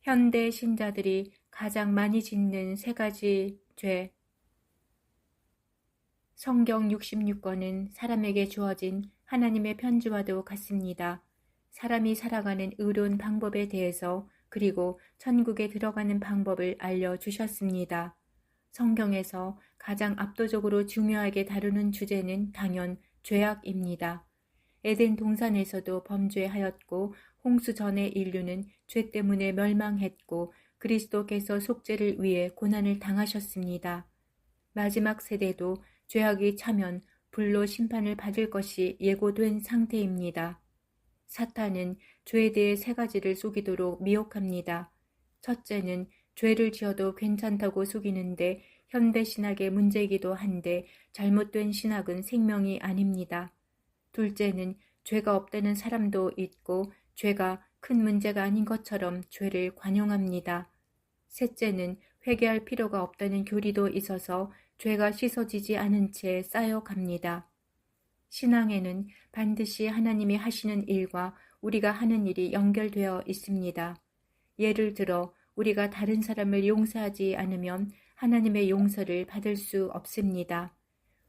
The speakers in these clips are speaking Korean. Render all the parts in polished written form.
현대 신자들이 가장 많이 짓는 세 가지 죄. 성경 66권은 사람에게 주어진 하나님의 편지와도 같습니다. 사람이 살아가는 의로운 방법에 대해서 그리고 천국에 들어가는 방법을 알려주셨습니다. 성경에서 가장 압도적으로 중요하게 다루는 주제는 당연 죄악입니다. 에덴 동산에서도 범죄하였고 홍수 전의 인류는 죄 때문에 멸망했고 그리스도께서 속죄를 위해 고난을 당하셨습니다. 마지막 세대도 죄악이 차면 불로 심판을 받을 것이 예고된 상태입니다. 사탄은 죄에 대해 세 가지를 속이도록 미혹합니다. 첫째는 죄를 지어도 괜찮다고 속이는데 현대 신학의 문제이기도 한데 잘못된 신학은 생명이 아닙니다. 둘째는 죄가 없다는 사람도 있고 죄가 큰 문제가 아닌 것처럼 죄를 관용합니다. 셋째는 회개할 필요가 없다는 교리도 있어서 죄가 씻어지지 않은 채 쌓여갑니다. 신앙에는 반드시 하나님이 하시는 일과 우리가 하는 일이 연결되어 있습니다. 예를 들어 우리가 다른 사람을 용서하지 않으면 하나님의 용서를 받을 수 없습니다.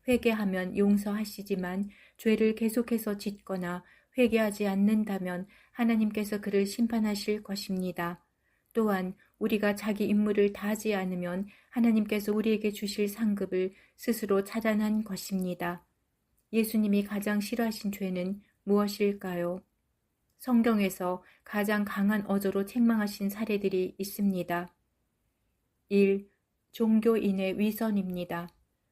회개하면 용서하시지만 죄를 계속해서 짓거나 회개하지 않는다면 하나님께서 그를 심판하실 것입니다. 또한 우리가 자기 임무를 다하지 않으면 하나님께서 우리에게 주실 상급을 스스로 차단한 것입니다. 예수님이 가장 싫어하신 죄는 무엇일까요? 성경에서 가장 강한 어조로 책망하신 사례들이 있습니다. 1. 종교인의 위선입니다.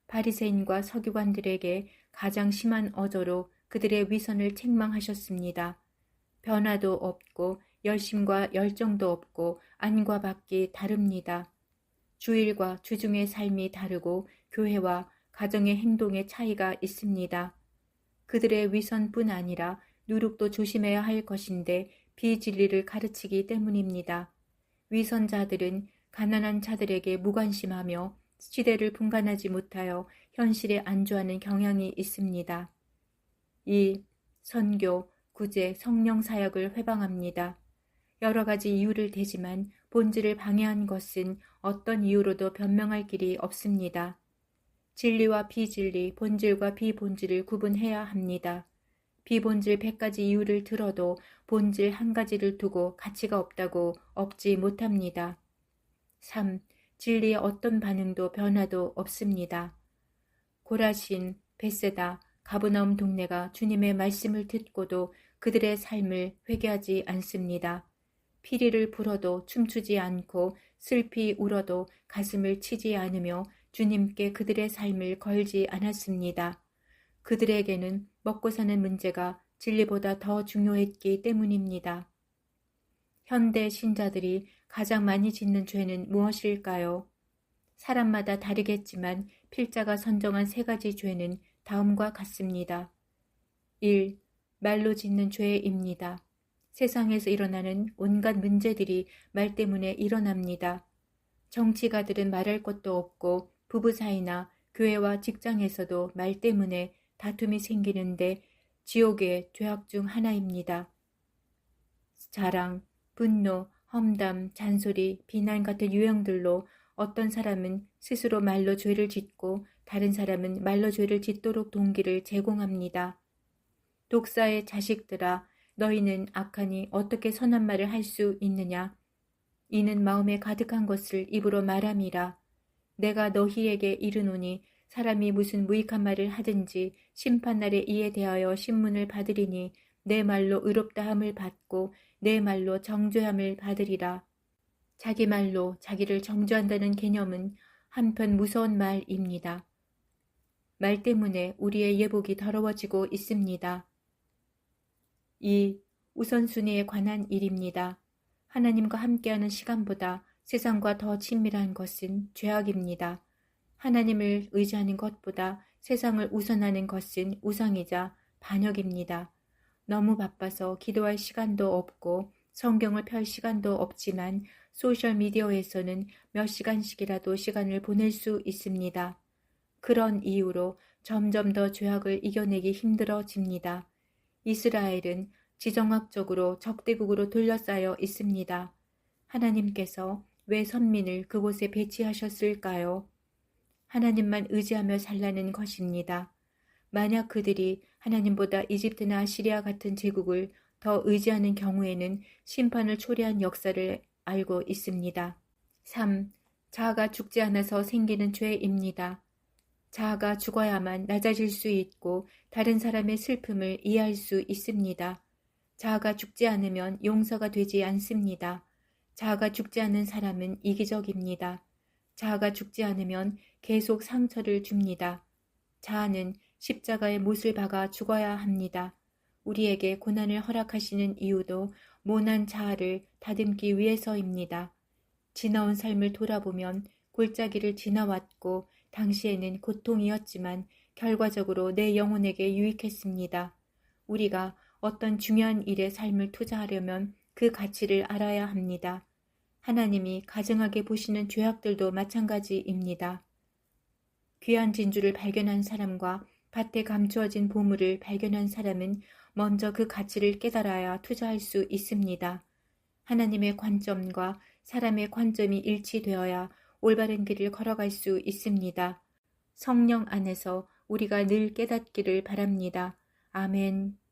바리새인과 서기관들에게 가장 심한 어조로 그들의 위선을 책망하셨습니다. 변화도 없고 열심과 열정도 없고 안과 밖이 다릅니다. 주일과 주중의 삶이 다르고 교회와 가정의 행동의 차이가 있습니다. 그들의 위선뿐 아니라 누룩도 조심해야 할 것인데 비진리를 가르치기 때문입니다. 위선자들은 가난한 자들에게 무관심하며 시대를 분간하지 못하여 현실에 안주하는 경향이 있습니다. 2. 선교, 구제, 성령 사역을 회방합니다. 여러 가지 이유를 대지만 본질을 방해한 것은 어떤 이유로도 변명할 길이 없습니다. 진리와 비진리, 본질과 비본질을 구분해야 합니다. 비본질 100가지 이유를 들어도 본질 한 가지를 두고 가치가 없다고 엎지 못합니다. 3. 진리의 어떤 반응도 변화도 없습니다. 고라신, 벳세다, 가브나움 동네가 주님의 말씀을 듣고도 그들의 삶을 회개하지 않습니다. 피리를 불어도 춤추지 않고 슬피 울어도 가슴을 치지 않으며 주님께 그들의 삶을 걸지 않았습니다. 그들에게는 먹고 사는 문제가 진리보다 더 중요했기 때문입니다. 현대 신자들이 가장 많이 짓는 죄는 무엇일까요? 사람마다 다르겠지만 필자가 선정한 세 가지 죄는 다음과 같습니다. 1. 말로 짓는 죄입니다. 세상에서 일어나는 온갖 문제들이 말 때문에 일어납니다. 정치가들은 말할 것도 없고 부부 사이나 교회와 직장에서도 말 때문에 다툼이 생기는데 지옥의 죄악 중 하나입니다. 자랑, 분노, 험담, 잔소리, 비난 같은 유형들로 어떤 사람은 스스로 말로 죄를 짓고 다른 사람은 말로 죄를 짓도록 동기를 제공합니다. 독사의 자식들아, 너희는 악하니 어떻게 선한 말을 할 수 있느냐? 이는 마음에 가득한 것을 입으로 말함이라. 내가 너희에게 이르노니 사람이 무슨 무익한 말을 하든지 심판날에 이에 대하여 신문을 받으리니 내 말로 의롭다함을 받고 내 말로 정죄함을 받으리라. 자기 말로 자기를 정죄한다는 개념은 한편 무서운 말입니다. 말 때문에 우리의 예복이 더러워지고 있습니다. 2. 우선순위에 관한 일입니다. 하나님과 함께하는 시간보다 세상과 더 친밀한 것은 죄악입니다. 하나님을 의지하는 것보다 세상을 우선하는 것은 우상이자 반역입니다. 너무 바빠서 기도할 시간도 없고 성경을 펼 시간도 없지만 소셜미디어에서는 몇 시간씩이라도 시간을 보낼 수 있습니다. 그런 이유로 점점 더 죄악을 이겨내기 힘들어집니다. 이스라엘은 지정학적으로 적대국으로 둘러싸여 있습니다. 하나님께서 왜 선민을 그곳에 배치하셨을까요? 하나님만 의지하며 살라는 것입니다. 만약 그들이 하나님보다 이집트나 아시리아 같은 제국을 더 의지하는 경우에는 심판을 초래한 역사를 알고 있습니다. 3. 자아가 죽지 않아서 생기는 죄입니다. 자아가 죽어야만 낮아질 수 있고 다른 사람의 슬픔을 이해할 수 있습니다. 자아가 죽지 않으면 용서가 되지 않습니다. 자아가 죽지 않은 사람은 이기적입니다. 자아가 죽지 않으면 계속 상처를 줍니다. 자아는 십자가의 못을 박아 죽어야 합니다. 우리에게 고난을 허락하시는 이유도 모난 자아를 다듬기 위해서입니다. 지나온 삶을 돌아보면 골짜기를 지나왔고 당시에는 고통이었지만 결과적으로 내 영혼에게 유익했습니다. 우리가 어떤 중요한 일에 삶을 투자하려면 그 가치를 알아야 합니다. 하나님이 가증하게 보시는 죄악들도 마찬가지입니다. 귀한 진주를 발견한 사람과 밭에 감추어진 보물을 발견한 사람은 먼저 그 가치를 깨달아야 투자할 수 있습니다. 하나님의 관점과 사람의 관점이 일치되어야 올바른 길을 걸어갈 수 있습니다. 성령 안에서 우리가 늘 깨닫기를 바랍니다. 아멘.